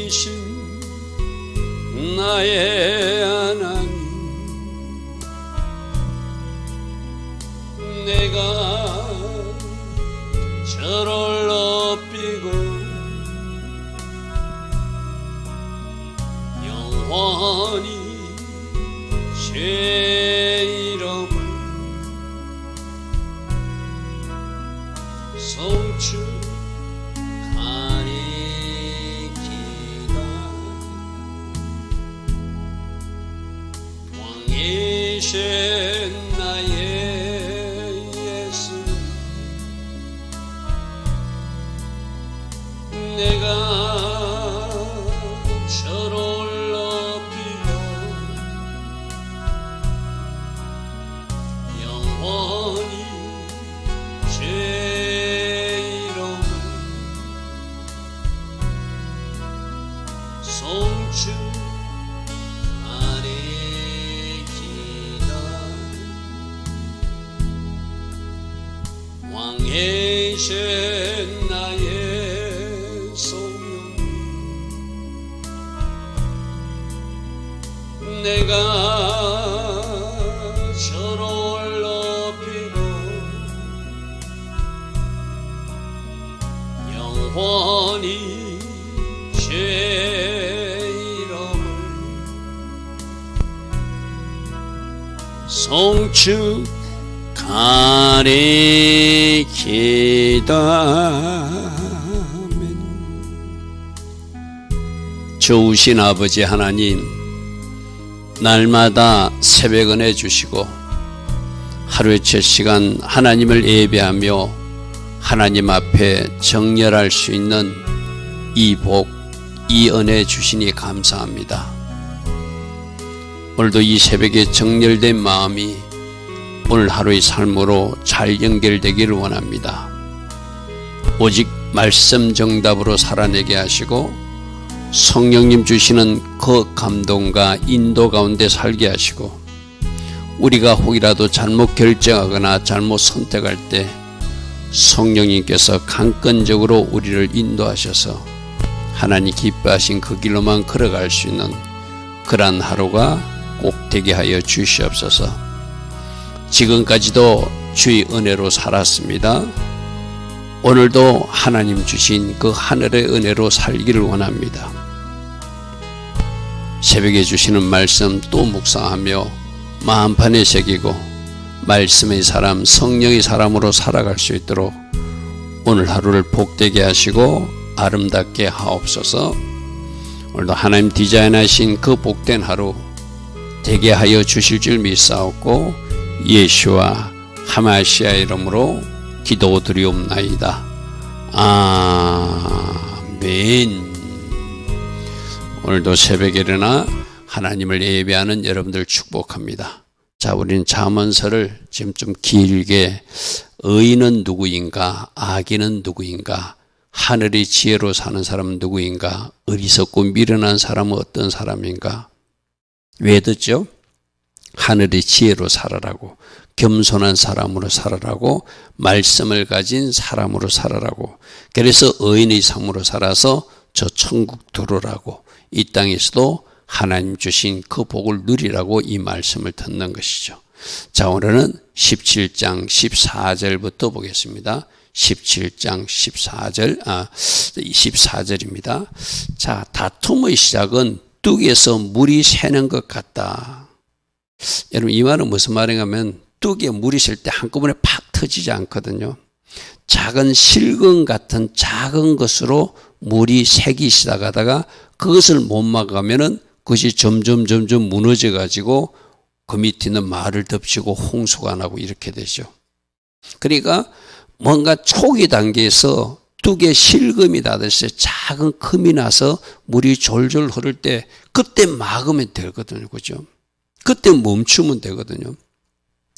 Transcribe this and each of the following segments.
이신 나의 하나님, 내가 저를 높이고 영원히 제 이름을 송축하리이다. 왕이신 나의 예수, 내가 저를 높이고 영원히 제 이름을 송축하리이다. 왕이신 나의 소명, 내가 저를 높이고 영원히 제 이름을 송축하리이다. 좋으신 아버지 하나님, 날마다 새벽 은혜 주시고 하루에 7시간 하나님을 예배하며 하나님 앞에 정렬할 수 있는 이 복, 이 은혜 주시니 감사합니다. 오늘도 이 새벽에 정렬된 마음이 오늘 하루의 삶으로 잘 연결되기를 원합니다. 오직 말씀 정답으로 살아내게 하시고 성령님 주시는 그 감동과 인도 가운데 살게 하시고, 우리가 혹이라도 잘못 결정하거나 잘못 선택할 때 성령님께서 강권적으로 우리를 인도하셔서 하나님 기뻐하신 그 길로만 걸어갈 수 있는 그러한 하루가 꼭 되게 하여 주시옵소서. 지금까지도 주의 은혜로 살았습니다. 오늘도 하나님 주신 그 하늘의 은혜로 살기를 원합니다. 새벽에 주시는 말씀 또 묵상하며 마음판에 새기고 말씀의 사람, 성령의 사람으로 살아갈 수 있도록 오늘 하루를 복되게 하시고 아름답게 하옵소서. 오늘도 하나님 디자인하신 그 복된 하루 되게 하여 주실 줄 믿사옵고 예수와 하마시아의 이름으로 기도드리옵나이다. 아멘. 오늘도 새벽에 일어나 하나님을 예배하는 여러분들 축복합니다. 자, 우리는 잠언서를 지금 좀 길게 의인은 누구인가, 악인은 누구인가, 하늘의 지혜로 사는 사람은 누구인가, 어리석고 미련한 사람은 어떤 사람인가. 왜 듣죠? 하늘의 지혜로 살아라고, 겸손한 사람으로 살아라고, 말씀을 가진 사람으로 살아라고, 그래서 의인의 삶으로 살아서 저 천국 들어오라고, 이 땅에서도 하나님 주신 그 복을 누리라고 이 말씀을 듣는 것이죠. 자, 오늘은 17장 14절부터 보겠습니다. 17장 14절입니다. 자, 다툼의 시작은 뚝에서 물이 새는 것 같다. 여러분, 이 말은 무슨 말인가 하면 뚝에 물이 셀 때 한꺼번에 팍 터지지 않거든요. 작은 실금 같은 작은 것으로 물이 새기 시작하다가 그것을 못 막으면은 그것이 점점 무너져 가지고 그 밑에 있는 말을 덮치고 홍수가 나고 이렇게 되죠. 그러니까 뭔가 초기 단계에서 뚝에 실금이 닿았을 때 작은 금이 나서 물이 졸졸 흐를 때 그때 막으면 되거든요. 그죠? 그때 멈추면 되거든요.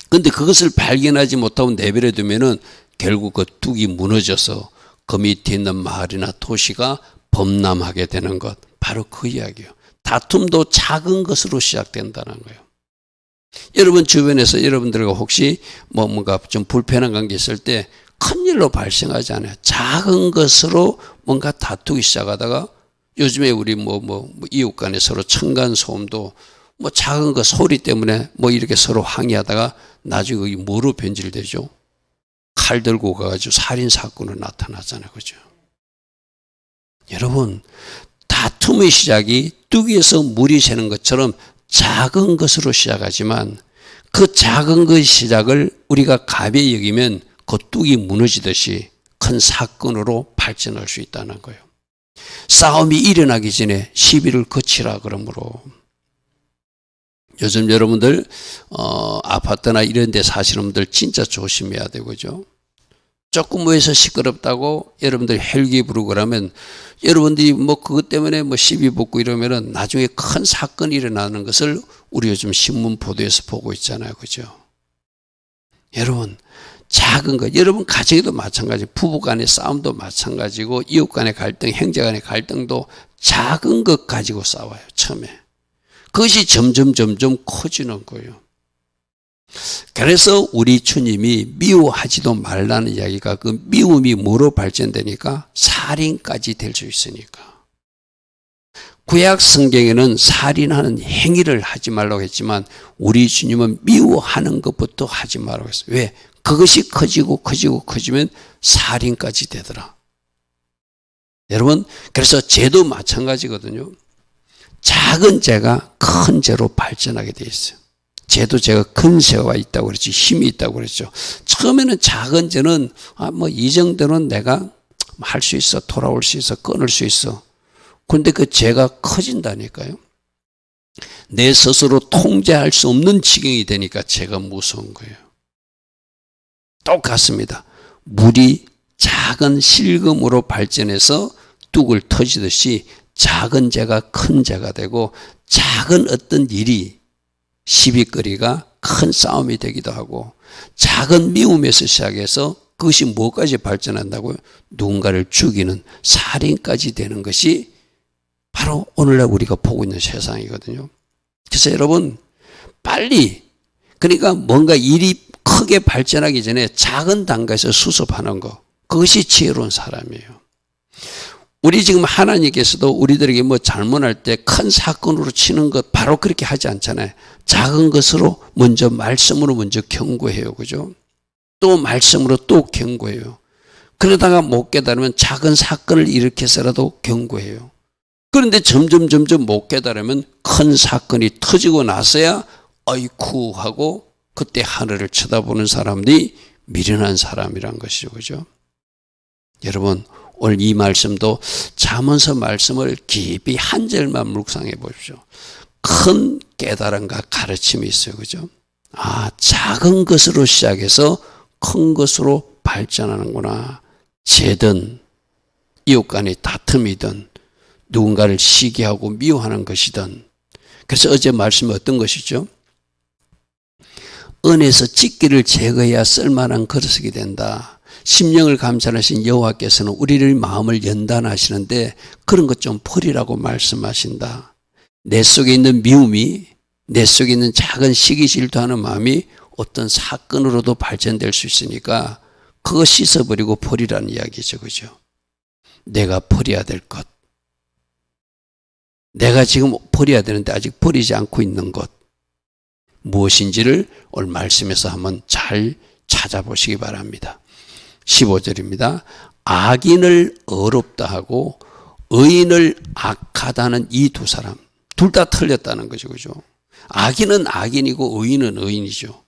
근데 그것을 발견하지 못하고 내버려 두면은 결국 그 뚝이 무너져서 그 밑에 있는 마을이나 도시가 범람하게 되는 것, 바로 그 이야기예요. 다툼도 작은 것으로 시작된다는 거예요. 여러분 주변에서 여러분들과 혹시 뭔가 좀 불편한 관계 있을 때 큰일로 발생하지 않아요. 작은 것으로 뭔가 다투기 시작하다가 요즘에 우리 이웃 간에 서로 층간소음도 작은 거 소리 때문에 이렇게 서로 항의하다가 나중에 그게 뭐로 변질되죠? 칼 들고 가가지고 살인사건으로 나타나잖아요. 그죠? 여러분, 다툼의 시작이 뚝에서 물이 새는 것처럼 작은 것으로 시작하지만 그 작은 것의 시작을 우리가 가벼이 여기면 그 뚝이 무너지듯이 큰 사건으로 발전할 수 있다는 거예요. 싸움이 일어나기 전에 시비를 거치라 그러므로 요즘 여러분들 아파트나 이런 데 사시는 분들 진짜 조심해야 되고죠. 조금 모여서 시끄럽다고 여러분들이 헬기 부르고 그러면 여러분들이 그것 때문에 시비 붙고 이러면은 나중에 큰 사건이 일어나는 것을 우리 요즘 신문 보도에서 보고 있잖아요. 그죠? 여러분, 작은 것, 여러분 가정에도 마찬가지, 부부 간의 싸움도 마찬가지고 이웃 간의 갈등, 형제 간의 갈등도 작은 것 가지고 싸워요. 처음에. 그것이 점점 커지는 거예요. 그래서 우리 주님이 미워하지도 말라는 이야기가 그 미움이 뭐로 발전되니까 살인까지 될 수 있으니까. 구약 성경에는 살인하는 행위를 하지 말라고 했지만 우리 주님은 미워하는 것부터 하지 말라고 했어요. 왜? 그것이 커지면 살인까지 되더라. 여러분, 그래서 죄도 마찬가지거든요. 작은 죄가 큰 죄로 발전하게 돼 있어요. 죄도 제가 근세가 있다고 그랬지, 힘이 있다고 그랬죠. 처음에는 작은 죄는 이 정도는 내가 할 수 있어, 돌아올 수 있어, 끊을 수 있어. 그런데 그 죄가 커진다니까요. 내 스스로 통제할 수 없는 지경이 되니까 죄가 무서운 거예요. 똑같습니다. 물이 작은 실금으로 발전해서 뚝을 터지듯이 작은 죄가 큰 죄가 되고 작은 어떤 일이 시비거리가 큰 싸움이 되기도 하고 작은 미움에서 시작해서 그것이 뭐까지 발전한다고요? 누군가를 죽이는 살인까지 되는 것이 바로 오늘날 우리가 보고 있는 세상이거든요. 그래서 여러분 빨리 그러니까 뭔가 일이 크게 발전하기 전에 작은 단계에서 수습하는 거 그것이 지혜로운 사람이에요. 우리 지금 하나님께서도 우리들에게 잘못할 때 큰 사건으로 치는 것 바로 그렇게 하지 않잖아요. 작은 것으로 먼저 말씀으로 먼저 경고해요. 그죠? 또 말씀으로 또 경고해요. 그러다가 못 깨달으면 작은 사건을 일으켜서라도 경고해요. 그런데 점점 못 깨달으면 큰 사건이 터지고 나서야 어이쿠 하고 그때 하늘을 쳐다보는 사람들이 미련한 사람이란 것이죠. 그죠? 여러분 오늘 이 말씀도 잠언서 말씀을 깊이 한 절만 묵상해 보십시오. 큰 깨달음과 가르침이 있어요. 그죠? 작은 것으로 시작해서 큰 것으로 발전하는구나. 죄든 이웃 간의 다툼이든 누군가를 시기하고 미워하는 것이든. 그래서 어제 말씀이 어떤 것이죠? 은에서 찢기를 제거해야 쓸만한 그릇이 된다. 심령을 감찰하신 여호와께서는 우리를 마음을 연단하시는데 그런 것 좀 버리라고 말씀하신다. 내 속에 있는 미움이 내 속에 있는 작은 시기 질투하는 마음이 어떤 사건으로도 발전될 수 있으니까 그거 씻어버리고 버리라는 이야기죠. 그죠? 내가 버려야 될 것. 내가 지금 버려야 되는데 아직 버리지 않고 있는 것. 무엇인지를 오늘 말씀에서 한번 잘 찾아보시기 바랍니다. 15절입니다. 악인을 어렵다 하고 의인을 악하다는 이 두 사람 둘 다 틀렸다는 거죠. 그죠? 악인은 악인이고 의인은 의인이죠.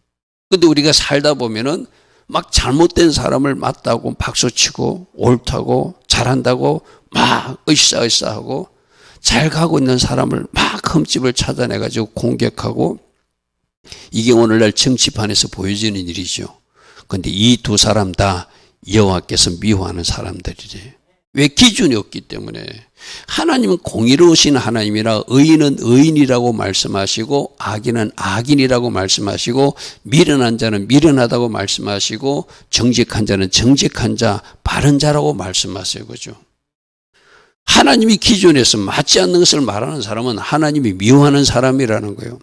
근데 우리가 살다 보면은 막 잘못된 사람을 맞다고 박수치고 옳다고 잘한다고 막 으쌰으쌰하고 잘 가고 있는 사람을 막 흠집을 찾아내가지고 공격하고 이게 오늘날 정치판에서 보여지는 일이죠. 그런데 이 두 사람 다 여호와께서 미워하는 사람들이래. 왜? 기준이 없기 때문에. 하나님은 공의로우신 하나님이라 의인은 의인이라고 말씀하시고 악인은 악인이라고 말씀하시고 미련한 자는 미련하다고 말씀하시고 정직한 자는 정직한 자, 바른 자라고 말씀하세요. 그죠? 하나님이 기준에서 맞지 않는 것을 말하는 사람은 하나님이 미워하는 사람이라는 거예요.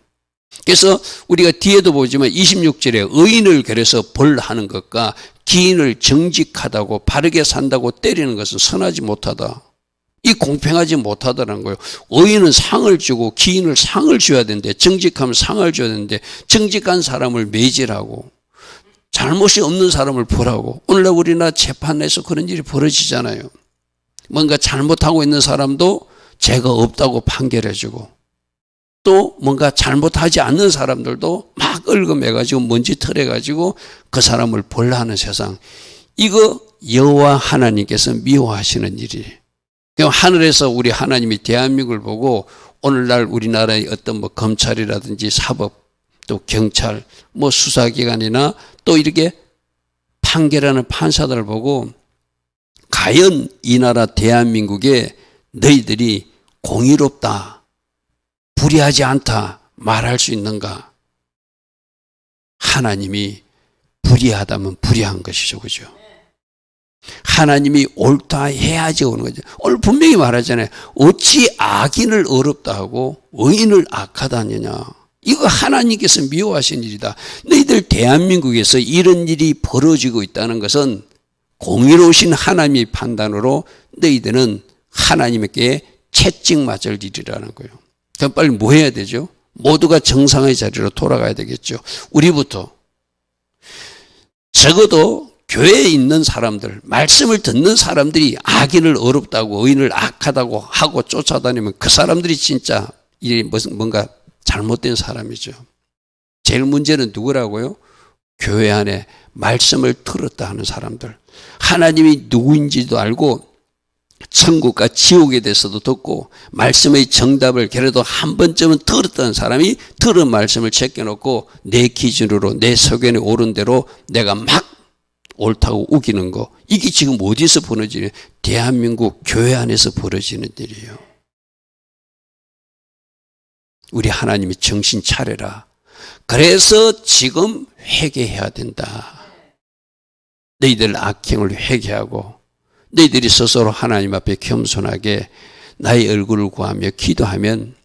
그래서 우리가 뒤에도 보지만 26절에 의인을 그래서 벌하는 것과 기인을 정직하다고 바르게 산다고 때리는 것은 선하지 못하다. 이 공평하지 못하다는 거예요. 의인은 상을 주고 기인을 상을 줘야 되는데, 정직하면 상을 줘야 되는데, 정직한 사람을 매질하고 잘못이 없는 사람을 벌하고, 오늘날 우리나라 재판에서 그런 일이 벌어지잖아요. 뭔가 잘못하고 있는 사람도 죄가 없다고 판결해주고, 또 뭔가 잘못하지 않는 사람들도 막 얽어매가지고 먼지 털어가지고 그 사람을 벌하는 세상. 이거 여호와 하나님께서 미워하시는 일이에요. 하늘에서 우리 하나님이 대한민국을 보고 오늘날 우리나라의 어떤 뭐 검찰이라든지 사법, 또 경찰, 뭐 수사기관이나 또 이렇게 판결하는 판사들을 보고 과연 이 나라 대한민국에 너희들이 공의롭다, 불의하지 않다 말할 수 있는가? 하나님이 불의하다면 불의한 것이죠. 그죠? 하나님이 옳다 해야지 오는 거죠. 오늘 분명히 말하잖아요. 어찌 악인을 어렵다 하고 의인을 악하다 하느냐. 이거 하나님께서 미워하신 일이다. 너희들 대한민국에서 이런 일이 벌어지고 있다는 것은 공의로우신 하나님의 판단으로 너희들은 하나님께 채찍 맞을 일이라는 거예요. 그럼 빨리 뭐 해야 되죠? 모두가 정상의 자리로 돌아가야 되겠죠. 우리부터. 적어도 교회에 있는 사람들, 말씀을 듣는 사람들이 악인을 어렵다고 의인을 악하다고 하고 쫓아다니면 그 사람들이 진짜 뭔가 잘못된 사람이죠. 제일 문제는 누구라고요? 교회 안에 말씀을 들었다 하는 사람들. 하나님이 누구인지도 알고 천국과 지옥에 대해서도 듣고 말씀의 정답을 그래도 한 번쯤은 들었던 사람이 들은 말씀을 제껴놓고 내 기준으로 내 소견에 옳은 대로 내가 막 옳다고 우기는 거. 이게 지금 어디서 벌어지는 대한민국 교회 안에서 벌어지는 일이에요. 우리 하나님이 정신 차려라. 그래서 지금 회개해야 된다. 너희들 악행을 회개하고 너희들이 스스로 하나님 앞에 겸손하게 나의 얼굴을 구하며 기도하면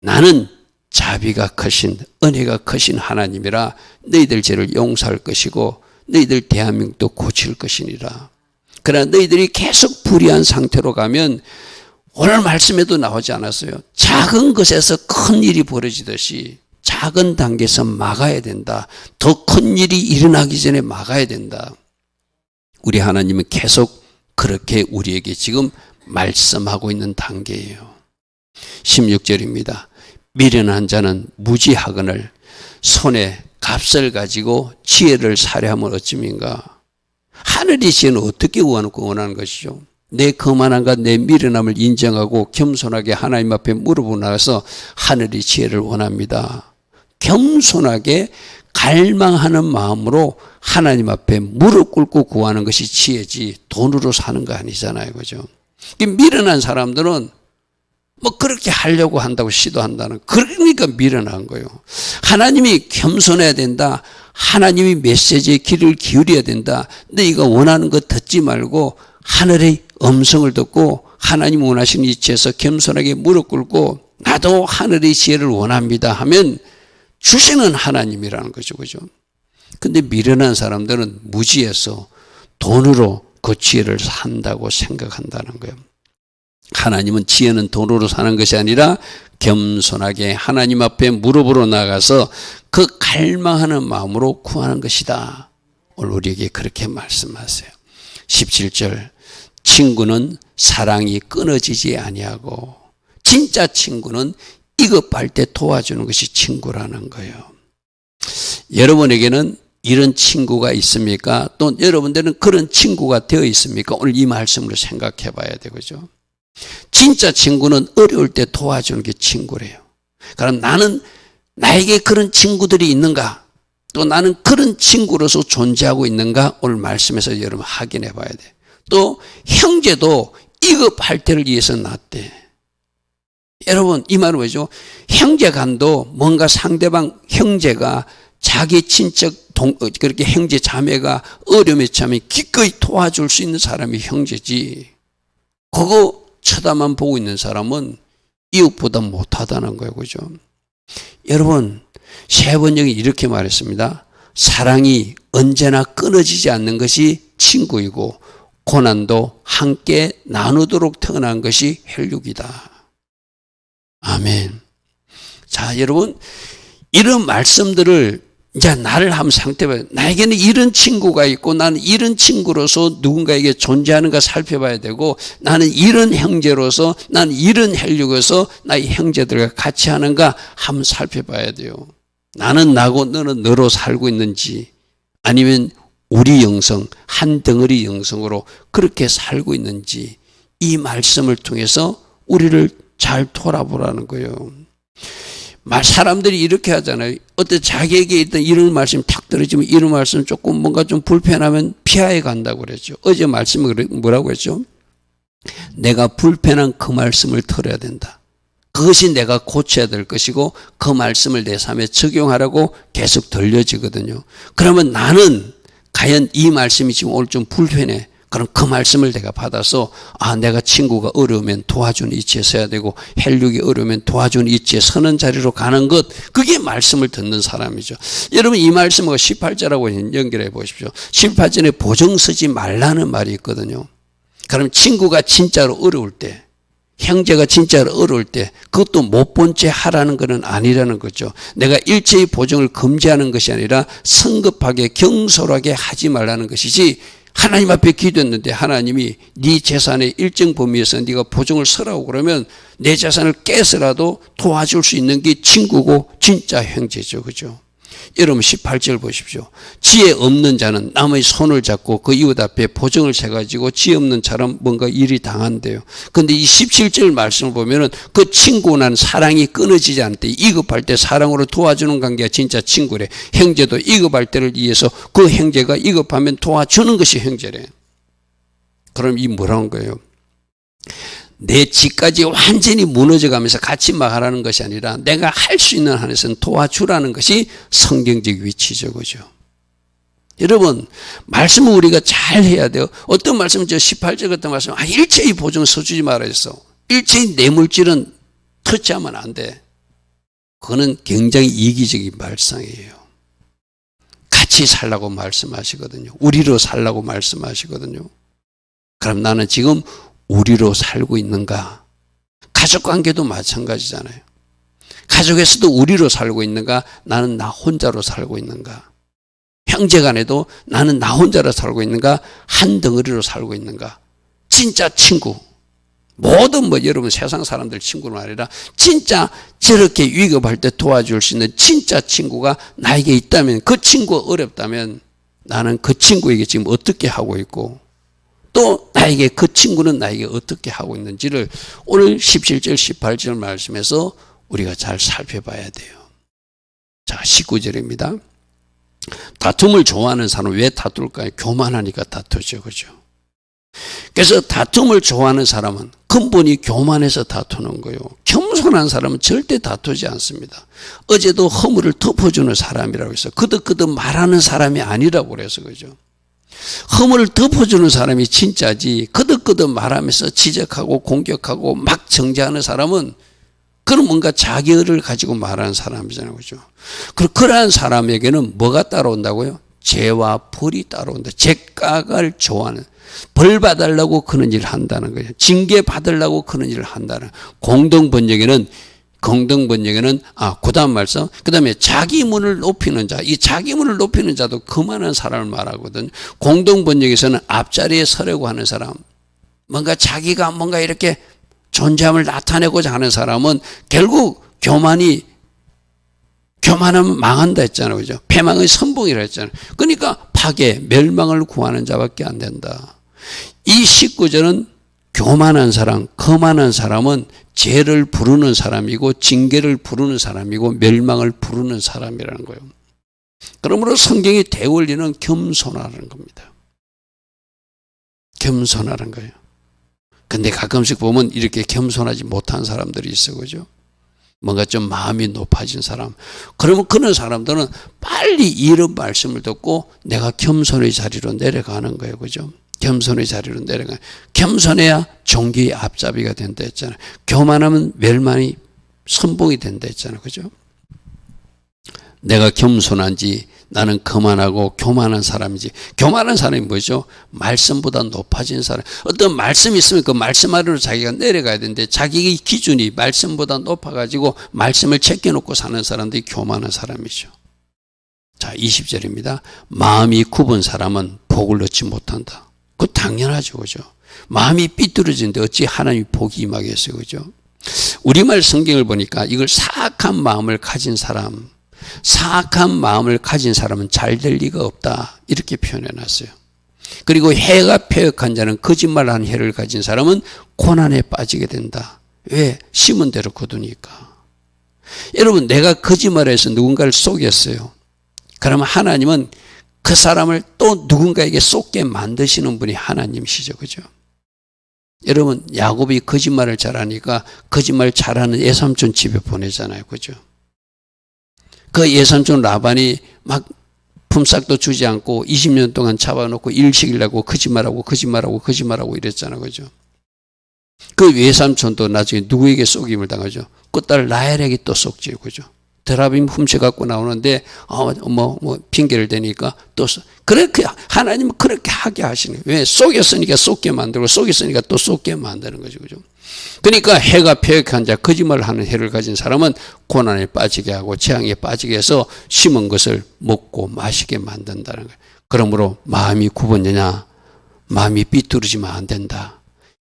나는 자비가 크신 은혜가 크신 하나님이라 너희들 죄를 용서할 것이고 너희들 대한민국도 고칠 것이니라. 그러나 너희들이 계속 불의한 상태로 가면 오늘 말씀에도 나오지 않았어요. 작은 것에서 큰 일이 벌어지듯이 작은 단계에서 막아야 된다. 더 큰 일이 일어나기 전에 막아야 된다. 우리 하나님은 계속 그렇게 우리에게 지금 말씀하고 있는 단계예요. 16절입니다. 미련한 자는 무지하거늘 손에 값을 가지고 지혜를 살해하면 어찌민가. 하늘의 지혜는 어떻게 원하는 것이죠? 내 거만함과 내 미련함을 인정하고 겸손하게 하나님 앞에 무릎을 나가서 하늘의 지혜를 원합니다. 겸손하게 갈망하는 마음으로 하나님 앞에 무릎 꿇고 구하는 것이 지혜지 돈으로 사는 거 아니잖아요. 그죠? 미련한 사람들은 뭐 그렇게 하려고 한다고 시도한다는, 그러니까 미련한 거예요. 하나님이 겸손해야 된다. 하나님이 메시지에 귀를 기울여야 된다. 너희가 원하는 거 듣지 말고 하늘의 음성을 듣고 하나님 원하시는 위치에서 겸손하게 무릎 꿇고 나도 하늘의 지혜를 원합니다 하면 주시는 하나님이라는 거죠. 그죠? 근데 미련한 사람들은 무지해서 돈으로 그 지혜를 산다고 생각한다는 거예요. 하나님은 지혜는 돈으로 사는 것이 아니라 겸손하게 하나님 앞에 무릎으로 나가서 그 갈망하는 마음으로 구하는 것이다. 오늘 우리에게 그렇게 말씀하세요. 17절. 친구는 사랑이 끊어지지 아니하고, 진짜 친구는 이급할 때 도와주는 것이 친구라는 거예요. 여러분에게는 이런 친구가 있습니까? 또 여러분들은 그런 친구가 되어 있습니까? 오늘 이 말씀으로 생각해 봐야 되죠. 진짜 친구는 어려울 때 도와주는 게 친구래요. 그럼 나에게 그런 친구들이 있는가? 또 나는 그런 친구로서 존재하고 있는가? 오늘 말씀에서 여러분 확인해 봐야 돼. 또 형제도 이급할 때를 위해서 낳았대. 여러분 이 말은 뭐죠? 형제간도 뭔가 상대방 형제가 자기 친척 그렇게 형제 자매가 어려움에 처하면 기꺼이 도와줄 수 있는 사람이 형제지. 그거 쳐다만 보고 있는 사람은 이웃보다 못하다는 거예요. 그죠? 여러분 세번역이 이렇게 말했습니다. 사랑이 언제나 끊어지지 않는 것이 친구이고 고난도 함께 나누도록 태어난 것이 혈육이다. 아멘. 자, 여러분, 이런 말씀들을 이제 나를 한번 상태봐요. 나에게는 이런 친구가 있고 나는 이런 친구로서 누군가에게 존재하는가 살펴봐야 되고, 나는 이런 형제로서, 나는 이런 혈육에서 나의 형제들과 같이 하는가 한번 살펴봐야 돼요. 나는 나고 너는 너로 살고 있는지, 아니면 우리 영성, 한 덩어리 영성으로 그렇게 살고 있는지, 이 말씀을 통해서 우리를 잘 돌아보라는 거예요. 사람들이 이렇게 하잖아요. 어때 자기에게 있던 이런 말씀이 탁 떨어지면 이런 말씀 조금 뭔가 좀 불편하면 피하여 간다고 그랬죠. 어제 말씀을 뭐라고 했죠? 내가 불편한 그 말씀을 들어야 된다. 그것이 내가 고쳐야 될 것이고 그 말씀을 내 삶에 적용하라고 계속 들려지거든요. 그러면 나는 과연 이 말씀이 지금 오늘 좀 불편해. 그럼 그 말씀을 내가 받아서 내가 친구가 어려우면 도와주는 위치에 서야 되고 혈육이 어려우면 도와주는 위치에 서는 자리로 가는 것, 그게 말씀을 듣는 사람이죠. 여러분, 이 말씀하고 18절하고 연결해 보십시오. 18절에 보증 서지 말라는 말이 있거든요. 그럼 친구가 진짜로 어려울 때, 형제가 진짜로 어려울 때 그것도 못 본 채 하라는 것은 아니라는 거죠. 내가 일체의 보증을 금지하는 것이 아니라 성급하게 경솔하게 하지 말라는 것이지, 하나님 앞에 기도했는데 하나님이 네 재산의 일정 범위에서 네가 보증을 서라고 그러면 내 재산을 깨서라도 도와줄 수 있는 게 친구고 진짜 형제죠. 그죠? 여러분 18절 보십시오. 지혜 없는 자는 남의 손을 잡고 그 이웃 앞에 보증을 세가지고 지혜 없는 사람 뭔가 일이 당한대요. 그런데 이 17절 말씀을 보면은 그 친구는 사랑이 끊어지지 않을 때, 이급할 때 사랑으로 도와주는 관계가 진짜 친구래. 형제도 이급할 때를 위해서 그 형제가 이급하면 도와주는 것이 형제래. 그럼 이 뭐라는 거예요? 내 집까지 완전히 무너져가면서 같이 막 하라는 것이 아니라 내가 할 수 있는 한에서는 도와주라는 것이 성경적 위치죠. 그죠? 여러분, 말씀을 우리가 잘 해야 돼요. 어떤 말씀은 18절 같은 말씀, 일체의 보증 서주지 말아 했어. 일체의 내 물질은 터치하면 안 돼. 그거는 굉장히 이기적인 발상이에요. 같이 살라고 말씀하시거든요. 우리로 살라고 말씀하시거든요. 그럼 나는 지금 우리로 살고 있는가? 가족관계도 마찬가지잖아요. 가족에서도 우리로 살고 있는가? 나는 나 혼자로 살고 있는가? 형제간에도 나는 나 혼자로 살고 있는가? 한 덩어리로 살고 있는가? 진짜 친구, 모든 여러분 세상 사람들 친구는 아니라 진짜 저렇게 위급할 때 도와줄 수 있는 진짜 친구가 나에게 있다면, 그 친구가 어렵다면 나는 그 친구에게 지금 어떻게 하고 있고, 또 나에게 그 친구는 나에게 어떻게 하고 있는지를 오늘 17절 18절 말씀에서 우리가 잘 살펴봐야 돼요. 자, 19절입니다. 다툼을 좋아하는 사람은 왜 다툴까요? 교만하니까 다투죠. 그죠? 그래서 다툼을 좋아하는 사람은 근본이 교만해서 다투는 거예요. 겸손한 사람은 절대 다투지 않습니다. 어제도 허물을 덮어주는 사람이라고 해서 그득그득 말하는 사람이 아니라고 그래서 그죠? 허물을 덮어주는 사람이 진짜지, 그득그득 말하면서 지적하고 공격하고 막 정죄하는 사람은 그런 뭔가 자기를 가지고 말하는 사람이잖아요. 그죠? 그러한 사람에게는 뭐가 따라온다고요? 죄와 벌이 따라온다. 죄값을 좋아하는, 벌 받으려고 그런 일을 한다는 거예요. 징계 받으려고 그런 일을 한다는 거예요. 공동번역에는 그 다음 말씀, 그 다음에 자기 문을 높이는 자, 이 자기 문을 높이는 자도 그만한 사람을 말하거든. 공동번역에서는 앞자리에 서려고 하는 사람, 뭔가 자기가 뭔가 이렇게 존재함을 나타내고자 하는 사람은 결국 교만하면 망한다 했잖아요. 그죠? 패망의 선봉이라 했잖아요. 그러니까 파괴, 멸망을 구하는 자밖에 안 된다. 이 19절은 교만한 사람, 거만한 사람은 죄를 부르는 사람이고 징계를 부르는 사람이고 멸망을 부르는 사람이라는 거예요. 그러므로 성경이 대원리는 겸손하라는 겁니다. 겸손하라는 거예요. 근데 가끔씩 보면 이렇게 겸손하지 못한 사람들이 있어. 그죠? 뭔가 좀 마음이 높아진 사람. 그러면 그런 사람들은 빨리 이런 말씀을 듣고 내가 겸손의 자리로 내려가는 거예요. 그죠? 겸손의 자리로 내려가. 겸손해야 종기의 앞잡이가 된다 했잖아요. 교만하면 멸망이 선봉이 된다 했잖아요. 그죠? 내가 겸손한지, 나는 거만하고 교만한 사람이지. 교만한 사람이 뭐죠? 말씀보다 높아진 사람. 어떤 말씀이 있으면 그 말씀 아래로 자기가 내려가야 되는데 자기의 기준이 말씀보다 높아가지고 말씀을 제껴놓고 사는 사람들이 교만한 사람이죠. 자, 20절입니다. 마음이 굽은 사람은 복을 얻지 못한다. 그거 당연하죠. 그죠? 마음이 삐뚤어지는데 어찌 하나님이 복이 임하겠어요. 그죠? 우리말 성경을 보니까 이걸 사악한 마음을 가진 사람, 사악한 마음을 가진 사람은 잘 될 리가 없다. 이렇게 표현해 놨어요. 그리고 해가 폐역한 자는 거짓말하는 해를 가진 사람은 고난에 빠지게 된다. 왜? 심은 대로 거두니까. 여러분, 내가 거짓말해서 누군가를 속였어요. 그러면 하나님은 그 사람을 또 누군가에게 속게 만드시는 분이 하나님이시죠. 그죠? 여러분, 야곱이 거짓말을 잘하니까 거짓말 잘하는 예삼촌 집에 보내잖아요. 그죠? 그 예삼촌 라반이 막 품삯도 주지 않고 20년 동안 잡아놓고 일 시키려고 거짓말하고 이랬잖아요. 그죠? 그 외삼촌도 나중에 누구에게 속임을 당하죠? 그 딸 라헬에게 또 속지요. 그죠? 드라빔 훔쳐갖고 나오는데 핑계를 대니까 또 그렇게 하나님은 그렇게 하게 하시는 거예요. 왜? 속였으니까 속게 만들고 속였으니까 또 속게 만드는 거죠. 그죠? 그러니까 해가 폐역한 자, 거짓말을 하는 해를 가진 사람은 고난에 빠지게 하고 재앙에 빠지게 해서 심은 것을 먹고 마시게 만든다는 거예요. 그러므로 마음이 굽었느냐, 마음이 삐뚤어지면 안 된다.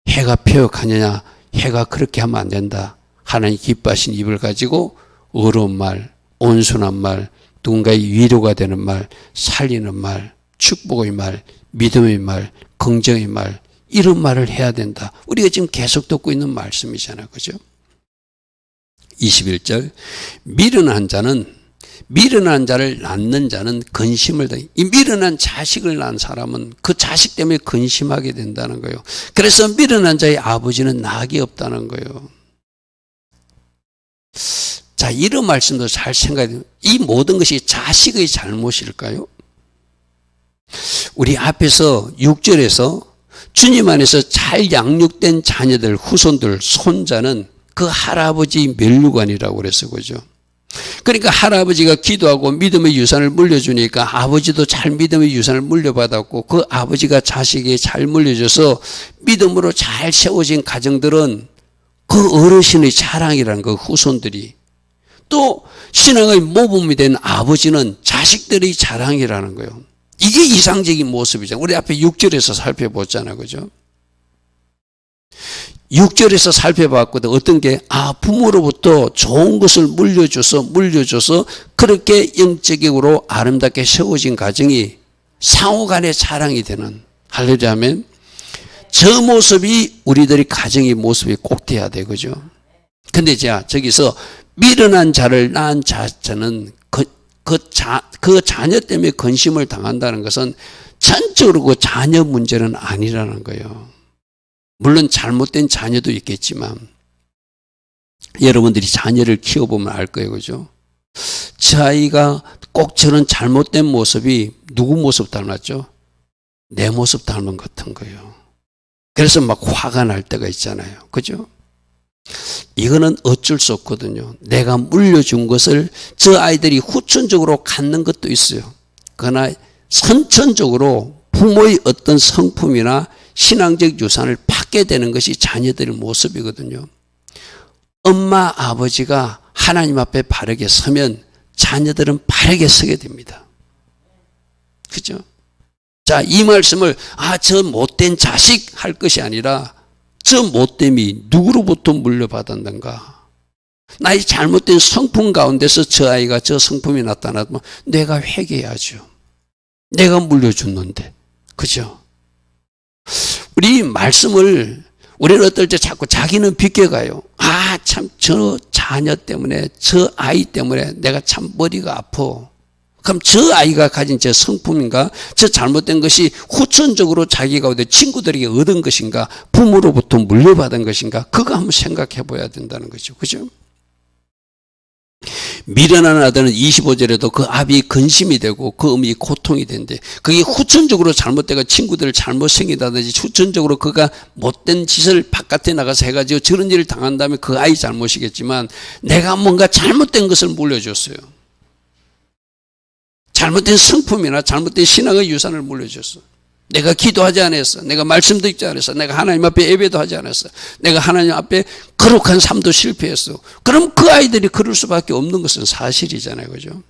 해가 폐역하느냐, 해가 그렇게 하면 안 된다. 하나님 기뻐하신 입을 가지고 어려운 말, 온순한 말, 누군가의 위로가 되는 말, 살리는 말, 축복의 말, 믿음의 말, 긍정의 말, 이런 말을 해야 된다. 우리가 지금 계속 듣고 있는 말씀이잖아요. 그죠? 21절. 미련한 자를 낳는 자는 근심을 당해. 이 미련한 자식을 낳은 사람은 그 자식 때문에 근심하게 된다는 거예요. 그래서 미련한 자의 아버지는 낙이 없다는 거예요. 자, 이런 말씀도 잘 생각해야 돼요. 이 모든 것이 자식의 잘못일까요? 우리 앞에서 6절에서 주님 안에서 잘 양육된 자녀들, 후손들, 손자는 그 할아버지 면류관이라고 그랬어요. 그죠? 그러니까 할아버지가 기도하고 믿음의 유산을 물려주니까 아버지도 잘 믿음의 유산을 물려받았고 그 아버지가 자식에게 잘 물려줘서 믿음으로 잘 세워진 가정들은 그 어르신의 자랑이라는 그 후손들이, 또 신앙의 모범이 된 아버지는 자식들의 자랑이라는 거예요. 이게 이상적인 모습이죠. 우리 앞에 6절에서 살펴봤잖아요. 그죠? 6절에서 살펴봤거든. 어떤 게, 부모로부터 좋은 것을 물려줘서 그렇게 영적으로 아름답게 세워진 가정이 상호간의 자랑이 되는, 할렐루야 아멘. 저 모습이 우리들의 가정의 모습이 꼭 돼야 돼. 그죠? 근데 저기서 미련한 자를 낳은 자는 그 자녀 때문에 근심을 당한다는 것은 전적으로 그 자녀 문제는 아니라는 거예요. 물론 잘못된 자녀도 있겠지만 여러분들이 자녀를 키워보면 알 거예요. 그죠? 저 아이가 꼭 저런 잘못된 모습이 누구 모습 닮았죠? 내 모습 닮은 것 같은 거예요. 그래서 막 화가 날 때가 있잖아요. 그죠? 이거는 어쩔 수 없거든요. 내가 물려준 것을 저 아이들이 후천적으로 갖는 것도 있어요. 그러나 선천적으로 부모의 어떤 성품이나 신앙적 유산을 받게 되는 것이 자녀들의 모습이거든요. 엄마, 아버지가 하나님 앞에 바르게 서면 자녀들은 바르게 서게 됩니다. 그죠? 자, 이 말씀을 저 못된 자식 할 것이 아니라 저 못됨이 누구로부터 물려받았는가? 나의 잘못된 성품 가운데서 저 아이가 저 성품이 나타나면 내가 회개해야죠. 내가 물려줬는데. 그죠? 우리 말씀을 우리는 어떨 때 자꾸 자기는 비껴가요. 참 저 자녀 때문에 저 아이 때문에 내가 참 머리가 아파. 그럼 저 아이가 가진 저 성품인가? 저 잘못된 것이 후천적으로 자기가 어디 친구들에게 얻은 것인가? 부모로부터 물려받은 것인가? 그거 한번 생각해 봐야 된다는 거죠. 그죠? 미련한 아들은 25절에도 그 아비의 근심이 되고 그 어머니의 고통이 된대. 그게 후천적으로 잘못되고 친구들을 잘못 생긴다든지 후천적으로 그가 못된 짓을 바깥에 나가서 해가지고 저런 일을 당한다면 그 아이 잘못이겠지만 내가 뭔가 잘못된 것을 물려줬어요. 잘못된 성품이나 잘못된 신앙의 유산을 물려줬어. 내가 기도하지 않았어. 내가 말씀도 읽지 않았어. 내가 하나님 앞에 예배도 하지 않았어. 내가 하나님 앞에 거룩한 삶도 실패했어. 그럼 그 아이들이 그럴 수밖에 없는 것은 사실이잖아요. 그죠?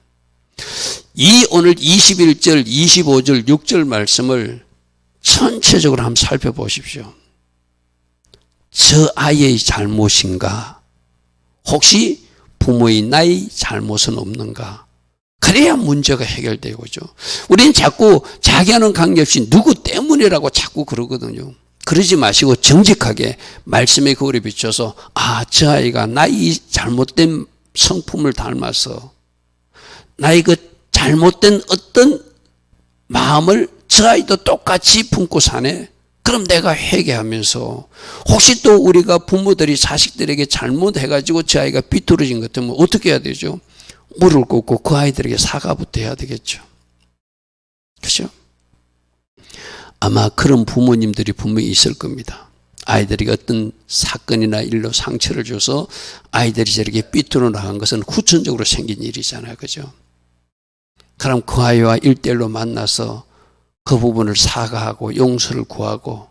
이 오늘 21절, 25절, 6절 말씀을 전체적으로 한번 살펴보십시오. 저 아이의 잘못인가? 혹시 부모의 나의 잘못은 없는가? 그래야 문제가 해결되고죠. 우리는 자꾸 자기와는 관계없이 누구 때문이라고 자꾸 그러거든요. 그러지 마시고 정직하게 말씀의 거울에 비춰서 저 아이가 나의 잘못된 성품을 닮아서 나의 그 잘못된 어떤 마음을 저 아이도 똑같이 품고 사네. 그럼 내가 회개하면서 혹시 또 우리가 부모들이 자식들에게 잘못해가지고 저 아이가 삐뚤어진 것 같으면 어떻게 해야 되죠? 무릎 꿇고 그 아이들에게 사과부터 해야 되겠죠. 그렇죠? 아마 그런 부모님들이 분명히 있을 겁니다. 아이들에게 어떤 사건이나 일로 상처를 줘서 아이들이 저렇게 삐뚤어 나간 것은 후천적으로 생긴 일이잖아요. 그죠? 그럼 그 아이와 1대1로 만나서 그 부분을 사과하고 용서를 구하고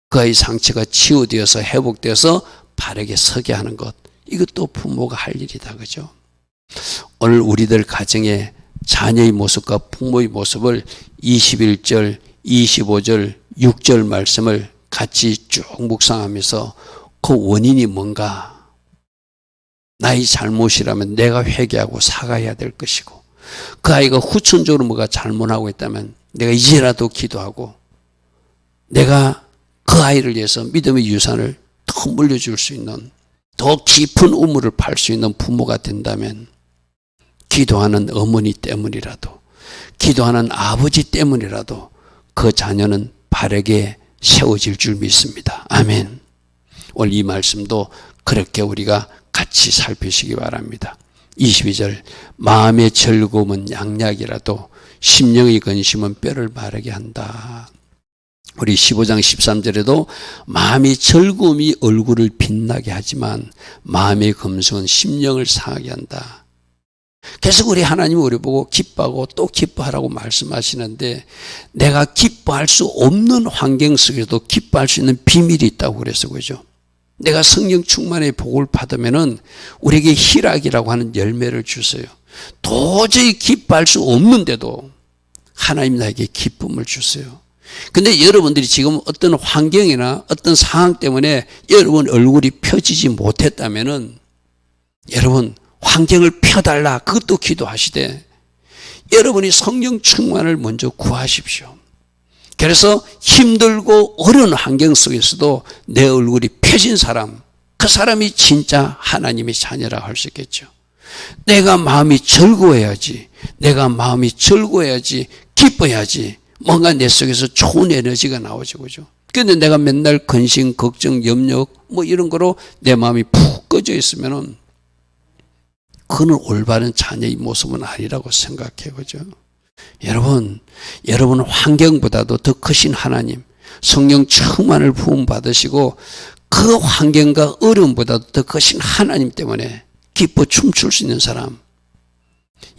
그 아이 상처가 치유되어서 회복되어서 바르게 서게 하는 것, 이것도 부모가 할 일이다. 그죠? 오늘 우리들 가정의 자녀의 모습과 부모의 모습을 21절, 25절, 6절 말씀을 같이 쭉 묵상하면서 그 원인이 뭔가, 나의 잘못이라면 내가 회개하고 사과해야 될 것이고, 그 아이가 후천적으로 뭐가 잘못하고 있다면 내가 이제라도 기도하고 내가 그 아이를 위해서 믿음의 유산을 더 물려줄 수 있는, 더 깊은 우물을 팔 수 있는 부모가 된다면, 기도하는 어머니 때문이라도, 기도하는 아버지 때문이라도 그 자녀는 바르게 세워질 줄 믿습니다. 아멘. 오늘 이 말씀도 그렇게 우리가 같이 살피시기 바랍니다. 22절, 마음의 즐거움은 양약이라도 심령의 근심은 뼈를 마르게 한다. 우리 15장 13절에도 마음의 즐거움이 얼굴을 빛나게 하지만 마음의 금성은 심령을 상하게 한다. 그래서 우리 하나님이 우리 보고 기뻐하고 또 기뻐하라고 말씀하시는데, 내가 기뻐할 수 없는 환경 속에서도 기뻐할 수 있는 비밀이 있다고 그래서 그죠? 내가 성령 충만의 복을 받으면은 우리에게 희락이라고 하는 열매를 주세요. 도저히 기뻐할 수 없는데도 하나님 나에게 기쁨을 주세요. 근데 여러분들이 지금 어떤 환경이나 어떤 상황 때문에 여러분 얼굴이 펴지지 못했다면은, 여러분 환경을 펴달라, 그것도 기도하시되 여러분이 성령 충만을 먼저 구하십시오. 그래서 힘들고 어려운 환경 속에서도 내 얼굴이 펴진 사람, 그 사람이 진짜 하나님의 자녀라 할 수 있겠죠. 내가 마음이 즐거워야지, 내가 마음이 즐거워야지, 기뻐야지 뭔가 내 속에서 좋은 에너지가 나오죠. 그죠? 근데 내가 맨날 근심, 걱정, 염려 뭐 이런 거로 내 마음이 푹 꺼져 있으면은 그는 올바른 자녀의 모습은 아니라고 생각해요. 그죠? 여러분 환경보다도 더 크신 하나님, 성령 충만을 부음받으시고 그 환경과 어려움보다도 더 크신 하나님 때문에 기뻐 춤출 수 있는 사람.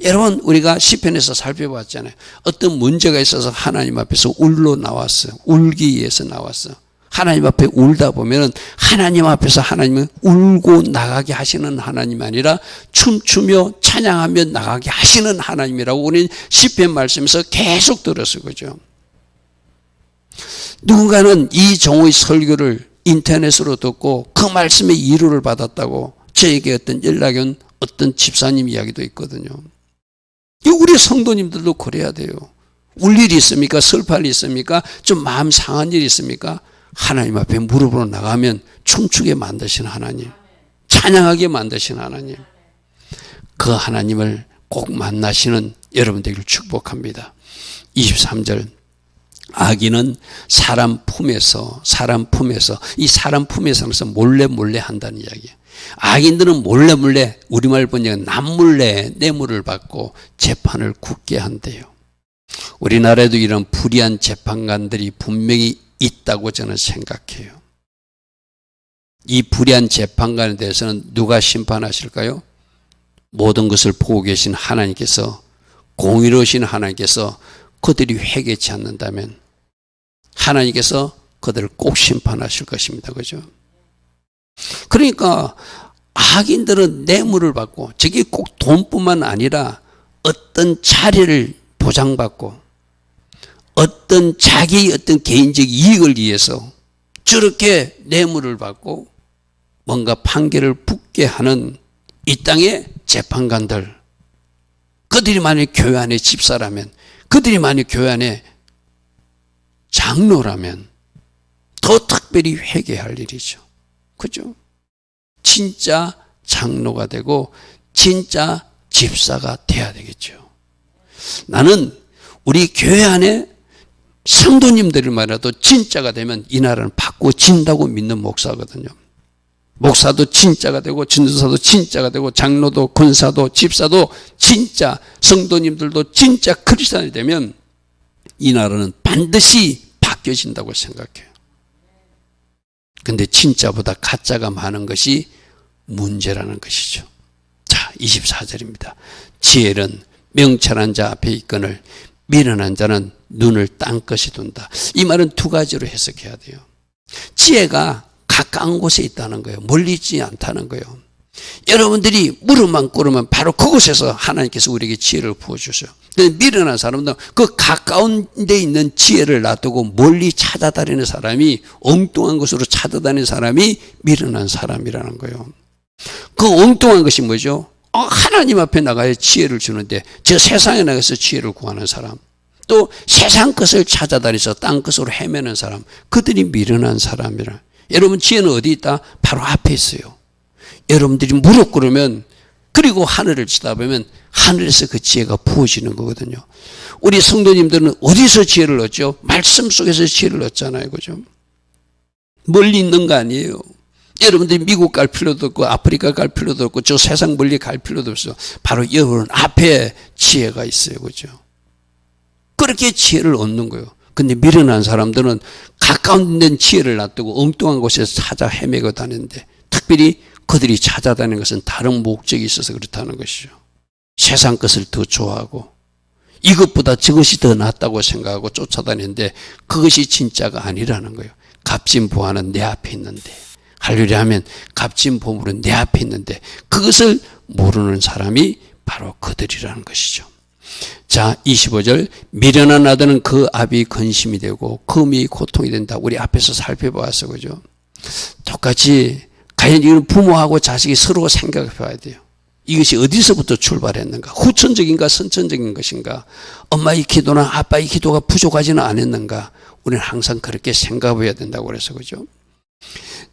여러분, 우리가 시편에서 살펴봤잖아요. 어떤 문제가 있어서 하나님 앞에서 울러 나왔어요. 울기 위해서 나왔어요. 하나님 앞에 울다 보면 하나님 앞에서 하나님은 울고 나가게 하시는 하나님 아니라 춤추며 찬양하며 나가게 하시는 하나님이라고 우리는 시편 말씀에서 계속 들었어요. 그죠? 누군가는 이 종의 설교를 인터넷으로 듣고 그 말씀의 위로를 받았다고 저에게 어떤 연락이 온 어떤 집사님 이야기도 있거든요. 우리 성도님들도 그래야 돼요. 울 일이 있습니까? 슬퍼할 일이 있습니까? 좀 마음 상한 일이 있습니까? 하나님 앞에 무릎으로 나가면 춤추게 만드신 하나님, 찬양하게 만드신 하나님, 그 하나님을 꼭 만나시는 여러분들을 축복합니다. 23절, 악인은 사람 품에서, 이 사람 품에서 몰래 한다는 이야기예요. 악인들은 몰래 우리말 번역은 남몰래 뇌물을 받고 재판을 굳게 한대요. 우리나라에도 이런 불의한 재판관들이 분명히 있다고 저는 생각해요. 이 불의한 재판관에 대해서는 누가 심판하실까요? 모든 것을 보고 계신 하나님께서 공의로우신 하나님께서 그들이 회개치 않는다면 하나님께서 그들을 꼭 심판하실 것입니다. 그죠? 그러니까 악인들은 뇌물을 받고, 저게 꼭 돈뿐만 아니라 어떤 자리를 보장받고 어떤 자기의 어떤 개인적 이익을 위해서 저렇게 뇌물을 받고 뭔가 판결을 붙게 하는 이 땅의 재판관들, 그들이 만약 교회 안에 집사라면, 그들이 만약 교회 안에 장로라면 더 특별히 회개할 일이죠. 그죠? 진짜 장로가 되고 진짜 집사가 돼야 되겠죠. 나는 우리 교회 안에 성도님들만이라도 진짜가 되면 이 나라는 바꿔진다고 믿는 목사거든요. 목사도 진짜가 되고 전도사도 진짜가 되고 장로도 권사도 집사도 진짜, 성도님들도 진짜 크리스찬이 되면 이 나라는 반드시 바뀌어진다고 생각해요. 근데 진짜보다 가짜가 많은 것이 문제라는 것이죠. 자, 24절입니다. 지혜는 명철한 자 앞에 있거늘 미련한 자는 눈을 땅끝이 둔다. 이 말은 두 가지로 해석해야 돼요. 지혜가 가까운 곳에 있다는 거예요. 멀리 있지 않다는 거예요. 여러분들이 무릎만 꿇으면 바로 그곳에서 하나님께서 우리에게 지혜를 부어주셔요. 근데 미련한 사람은 그 가까운 데 있는 지혜를 놔두고 멀리 찾아다니는 사람이, 엉뚱한 곳으로 찾아다니는 사람이 미련한 사람이라는 거예요. 그 엉뚱한 것이 뭐죠? 하나님 앞에 나가야 지혜를 주는데 저 세상에 나가서 지혜를 구하는 사람, 또 세상 것을 찾아다니서 땅 것으로 헤매는 사람, 그들이 미련한 사람이라. 여러분, 지혜는 어디 있다? 바로 앞에 있어요. 여러분들이 무릎 꿇으면, 그리고 하늘을 쳐다보면 하늘에서 그 지혜가 부어지는 거거든요. 우리 성도님들은 어디서 지혜를 얻죠? 말씀 속에서 지혜를 얻잖아요. 그죠? 멀리 있는 거 아니에요. 여러분들이 미국 갈 필요도 없고 아프리카 갈 필요도 없고 저 세상 멀리 갈 필요도 없어요. 바로 여러분 앞에 지혜가 있어요. 그죠? 그렇게 지혜를 얻는 거예요. 근데 미련한 사람들은 가까운 데는 지혜를 놔두고 엉뚱한 곳에서 찾아 헤매고 다니는데, 특별히 그들이 찾아다니는 것은 다른 목적이 있어서 그렇다는 것이죠. 세상 것을 더 좋아하고 이것보다 저것이 더 낫다고 생각하고 쫓아다니는데 그것이 진짜가 아니라는 거예요. 값진 보화는 내 앞에 있는데, 할렐루야 하면 값진 보물은 내 앞에 있는데 그것을 모르는 사람이 바로 그들이라는 것이죠. 자, 25절. 미련한 아들은 그 압이 근심이 되고 금이 고통이 된다. 우리 앞에서 살펴보았어. 그죠? 똑같이 과연 이건 부모하고 자식이 서로 생각해 봐야 돼요. 이것이 어디서부터 출발했는가? 후천적인가 선천적인 것인가? 엄마의 기도나 아빠의 기도가 부족하지는 않았는가? 우리는 항상 그렇게 생각해야 된다고 그래서. 그죠?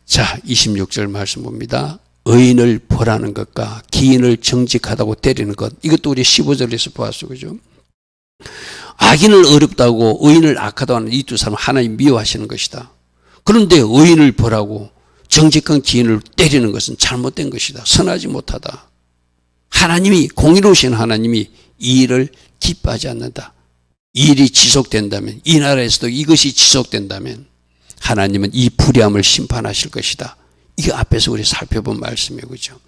자, 26절 말씀 봅니다. 의인을 벌하는 것과 기인을 정직하다고 때리는 것, 이것도 우리 15절에서 보았어. 그죠? 악인을 어렵다고 의인을 악하다고 하는 이 두 사람은 하나님 미워하시는 것이다. 그런데 의인을 벌하고 정직한 기인을 때리는 것은 잘못된 것이다. 선하지 못하다. 하나님이, 공의로우신 하나님이 이 일을 기뻐하지 않는다. 이 일이 지속된다면, 이 나라에서도 이것이 지속된다면 하나님은 이 불의함을 심판하실 것이다. 이게 앞에서 우리 살펴본 말씀이에요. 그죠?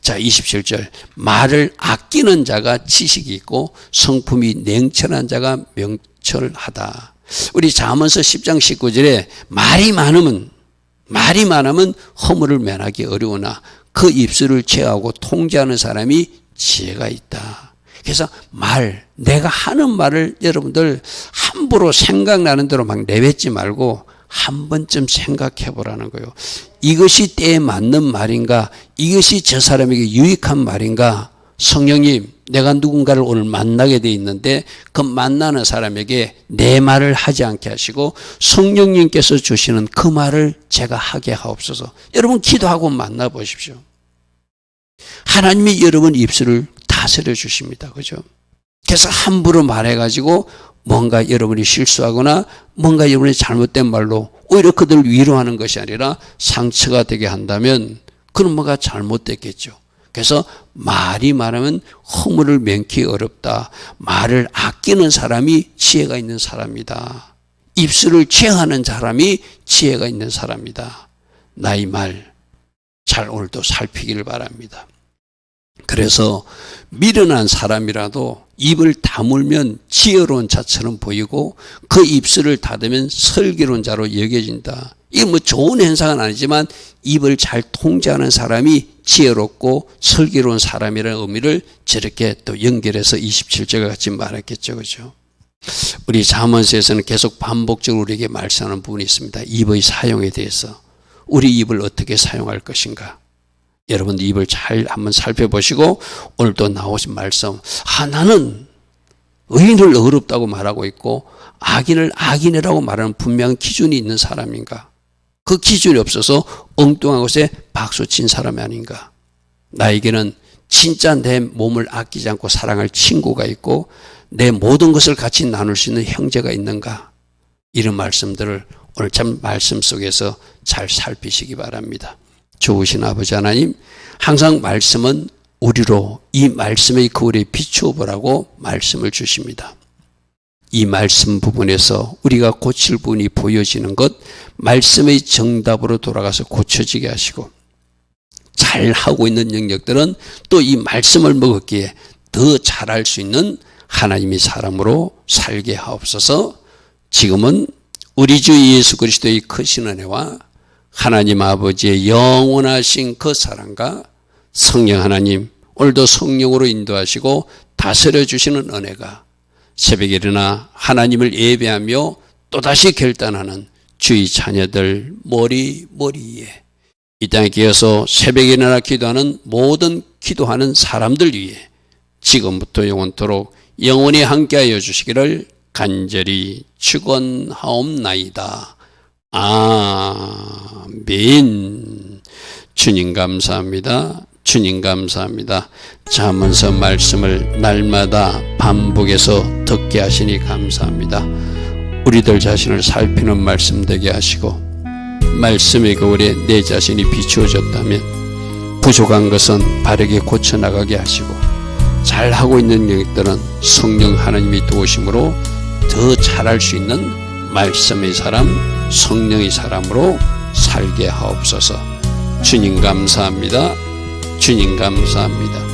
자, 27절. 말을 아끼는 자가 지식이 있고 성품이 냉철한 자가 명철하다. 우리 잠언서 10장 19절에 말이 많으면 허물을 면하기 어려우나 그 입술을 제어하고 통제하는 사람이 지혜가 있다. 그래서 내가 하는 말을 여러분들 함부로 생각나는 대로 막 내뱉지 말고 한 번쯤 생각해 보라는 거예요. 이것이 때에 맞는 말인가? 이것이 저 사람에게 유익한 말인가? 성령님, 내가 누군가를 오늘 만나게 돼 있는데 그 만나는 사람에게 내 말을 하지 않게 하시고 성령님께서 주시는 그 말을 제가 하게 하옵소서. 여러분 기도하고 만나보십시오. 하나님이 여러분 입술을 다스려 주십니다. 그죠? 그래서 함부로 말해가지고 뭔가 여러분이 실수하거나 뭔가 여러분이 잘못된 말로 오히려 그들을 위로하는 것이 아니라 상처가 되게 한다면 그런 뭐가 잘못됐겠죠. 그래서 말이 많으면 허물을 면키 어렵다. 말을 아끼는 사람이 지혜가 있는 사람이다. 입술을 제어하는 사람이 지혜가 있는 사람이다. 나의 말 잘 오늘도 살피기를 바랍니다. 그래서 미련한 사람이라도 입을 다물면 지혜로운 자처럼 보이고 그 입술을 닫으면 슬기로운 자로 여겨진다. 이게 뭐 좋은 현상은 아니지만 입을 잘 통제하는 사람이 지혜롭고 슬기로운 사람이라는 의미를 저렇게 또 연결해서 27절과 같이 말했겠죠. 그죠? 우리 잠언서에서는 계속 반복적으로 우리에게 말씀하는 부분이 있습니다. 입의 사용에 대해서. 우리 입을 어떻게 사용할 것인가? 여러분 입을 잘 한번 살펴보시고 오늘 또 나오신 말씀, 나는 의인을 어렵다고 말하고 있고 악인을 악인이라고 말하는 분명한 기준이 있는 사람인가? 그 기준이 없어서 엉뚱한 것에 박수친 사람이 아닌가? 나에게는 진짜 내 몸을 아끼지 않고 사랑할 친구가 있고 내 모든 것을 같이 나눌 수 있는 형제가 있는가? 이런 말씀들을 오늘 참 말씀 속에서 잘 살피시기 바랍니다. 좋으신 아버지 하나님, 항상 말씀은 우리로 이 말씀의 거울에 비추어 보라고 말씀을 주십니다. 이 말씀 부분에서 우리가 고칠 부분이 보여지는 것, 말씀의 정답으로 돌아가서 고쳐지게 하시고, 잘하고 있는 영역들은 또 이 말씀을 먹었기에 더 잘할 수 있는 하나님의 사람으로 살게 하옵소서. 지금은 우리 주 예수 그리스도의 크신 은혜와 하나님 아버지의 영원하신 그 사랑과 성령 하나님, 오늘도 성령으로 인도하시고 다스려 주시는 은혜가 새벽에 일어나 하나님을 예배하며 또다시 결단하는 주의 자녀들 머리 위에, 이 땅에 기어서 새벽에 일어나 기도하는 모든 기도하는 사람들 위에 지금부터 영원토록 영원히 함께하여 주시기를 간절히 축원하옵나이다. 아멘. 주님 감사합니다. 주님 감사합니다. 잠언서 말씀을 날마다 반복해서 듣게 하시니 감사합니다. 우리들 자신을 살피는 말씀 되게 하시고 말씀의 거울에 내 자신이 비추어졌다면 부족한 것은 바르게 고쳐나가게 하시고 잘하고 있는 영역들은 성령 하나님이 도우심으로 더 잘할 수 있는 말씀의 사람, 성령의 사람으로 살게 하옵소서. 주님 감사합니다. 주님 감사합니다.